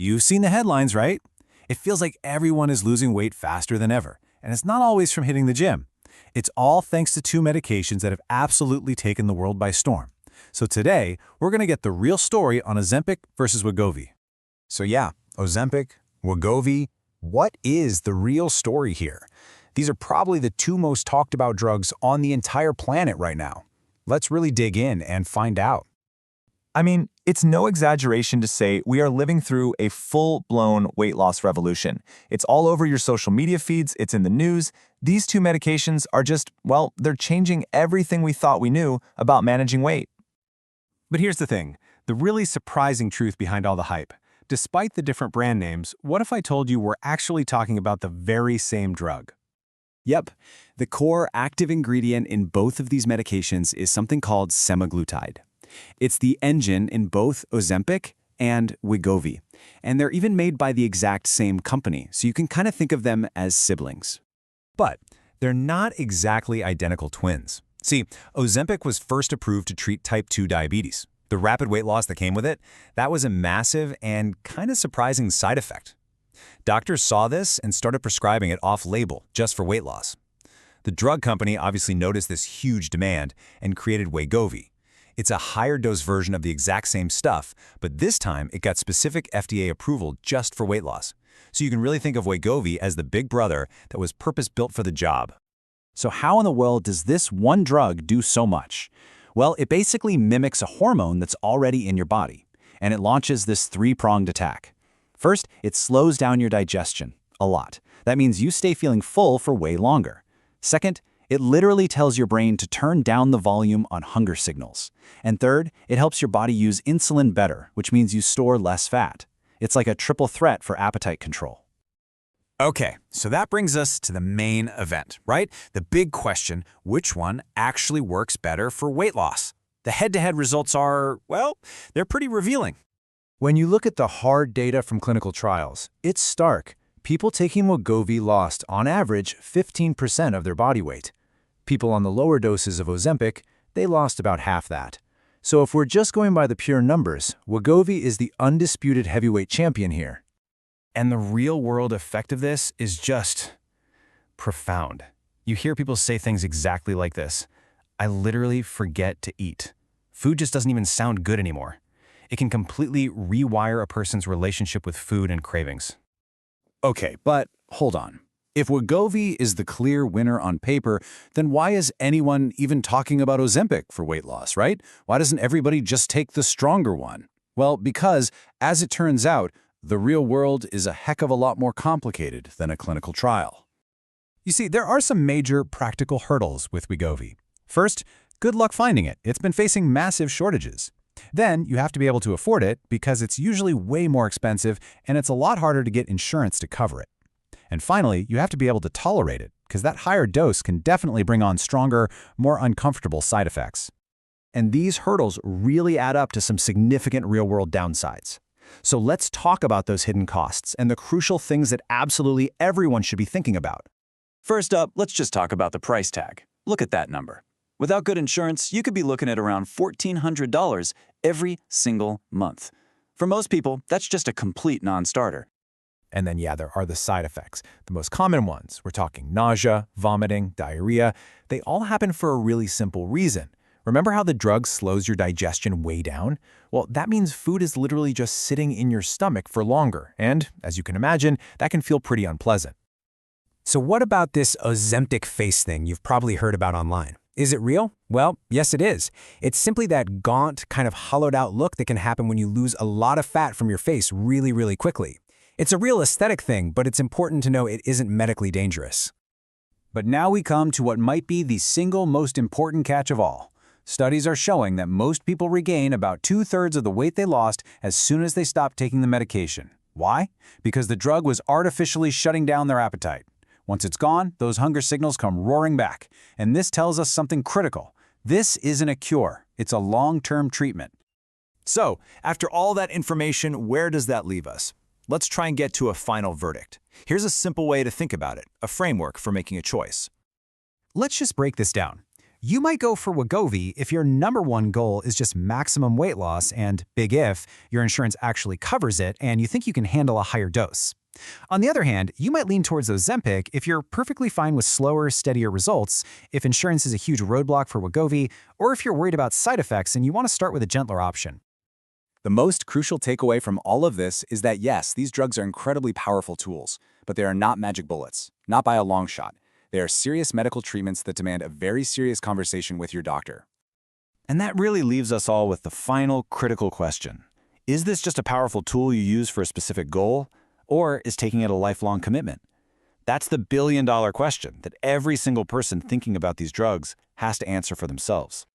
You've seen the headlines, right? It feels like everyone is losing weight faster than ever, and it's not always from hitting the gym. It's all thanks to two medications that have absolutely taken the world by storm. So today, we're going to get the real story on Ozempic versus Wegovy. So yeah, Ozempic, Wegovy, what is the real story here? These are probably the two most talked about drugs on the entire planet right now. Let's really dig in and find out. I mean, it's no exaggeration to say we are living through a full-blown weight loss revolution. It's all over your social media feeds, it's in the news. These two medications are just, well, they're changing everything we thought we knew about managing weight. But here's the thing, the really surprising truth behind all the hype. Despite the different brand names, what if I told you we're actually talking about the very same drug? Yep, the core active ingredient in both of these medications is something called semaglutide. It's the engine in both Ozempic and Wegovy, and they're even made by the exact same company, so you can kind of think of them as siblings. But they're not exactly identical twins. See, Ozempic was first approved to treat type 2 diabetes. The rapid weight loss that came with it, that was a massive and kind of surprising side effect. Doctors saw this and started prescribing it off-label just for weight loss. The drug company obviously noticed this huge demand and created Wegovy. It's a higher dose version of the exact same stuff, but this time it got specific FDA approval just for weight loss. So you can really think of Wegovy as the big brother that was purpose-built for the job. So how in the world does this one drug do so much? Well, it basically mimics a hormone that's already in your body, and it launches this three-pronged attack. First, it slows down your digestion a lot. That means you stay feeling full for way longer. Second, it literally tells your brain to turn down the volume on hunger signals. And third, it helps your body use insulin better, which means you store less fat. It's like a triple threat for appetite control. Okay, so that brings us to the main event, right? The big question, which one actually works better for weight loss? The head-to-head results are, well, they're pretty revealing. When you look at the hard data from clinical trials, it's stark. People taking Wegovy lost, on average, 15% of their body weight. People on the lower doses of Ozempic, they lost about half that. So if we're just going by the pure numbers, Wegovy is the undisputed heavyweight champion here. And the real-world effect of this is just profound. You hear people say things exactly like this. I literally forget to eat. Food just doesn't even sound good anymore. It can completely rewire a person's relationship with food and cravings. Okay, but hold on. If Wegovy is the clear winner on paper, then why is anyone even talking about Ozempic for weight loss, right? Why doesn't everybody just take the stronger one? Well, because, as it turns out, the real world is a heck of a lot more complicated than a clinical trial. You see, there are some major practical hurdles with Wegovy. First, good luck finding it. It's been facing massive shortages. Then, you have to be able to afford it because it's usually way more expensive and it's a lot harder to get insurance to cover it. And finally, you have to be able to tolerate it because that higher dose can definitely bring on stronger, more uncomfortable side effects. And these hurdles really add up to some significant real-world downsides. So let's talk about those hidden costs and the crucial things that absolutely everyone should be thinking about. First up, let's just talk about the price tag. Look at that number. Without good insurance, you could be looking at around $1,400 every single month. For most people, that's just a complete non-starter. And then, yeah, there are the side effects. The most common ones, we're talking nausea, vomiting, diarrhea. They all happen for a really simple reason. Remember how the drug slows your digestion way down? Well, that means food is literally just sitting in your stomach for longer. And, as you can imagine, that can feel pretty unpleasant. So what about this Ozempic face thing you've probably heard about online? Is it real? Well, yes it is. It's simply that gaunt, kind of hollowed out look that can happen when you lose a lot of fat from your face really, really quickly. It's a real aesthetic thing, but it's important to know it isn't medically dangerous. But now we come to what might be the single most important catch of all. Studies are showing that most people regain about 2/3 of the weight they lost as soon as they stop taking the medication. Why? Because the drug was artificially shutting down their appetite. Once it's gone, those hunger signals come roaring back. And this tells us something critical. This isn't a cure. It's a long-term treatment. So, after all that information, where does that leave us? Let's try and get to a final verdict. Here's a simple way to think about it, a framework for making a choice. Let's just break this down. You might go for Wegovy if your number one goal is just maximum weight loss and, big if, your insurance actually covers it and you think you can handle a higher dose. On the other hand, you might lean towards Ozempic if you're perfectly fine with slower, steadier results, if insurance is a huge roadblock for Wegovy, or if you're worried about side effects and you want to start with a gentler option. The most crucial takeaway from all of this is that yes, these drugs are incredibly powerful tools, but they are not magic bullets, not by a long shot. They are serious medical treatments that demand a very serious conversation with your doctor. And that really leaves us all with the final critical question. Is this just a powerful tool you use for a specific goal, or is taking it a lifelong commitment? That's the billion-dollar question that every single person thinking about these drugs has to answer for themselves.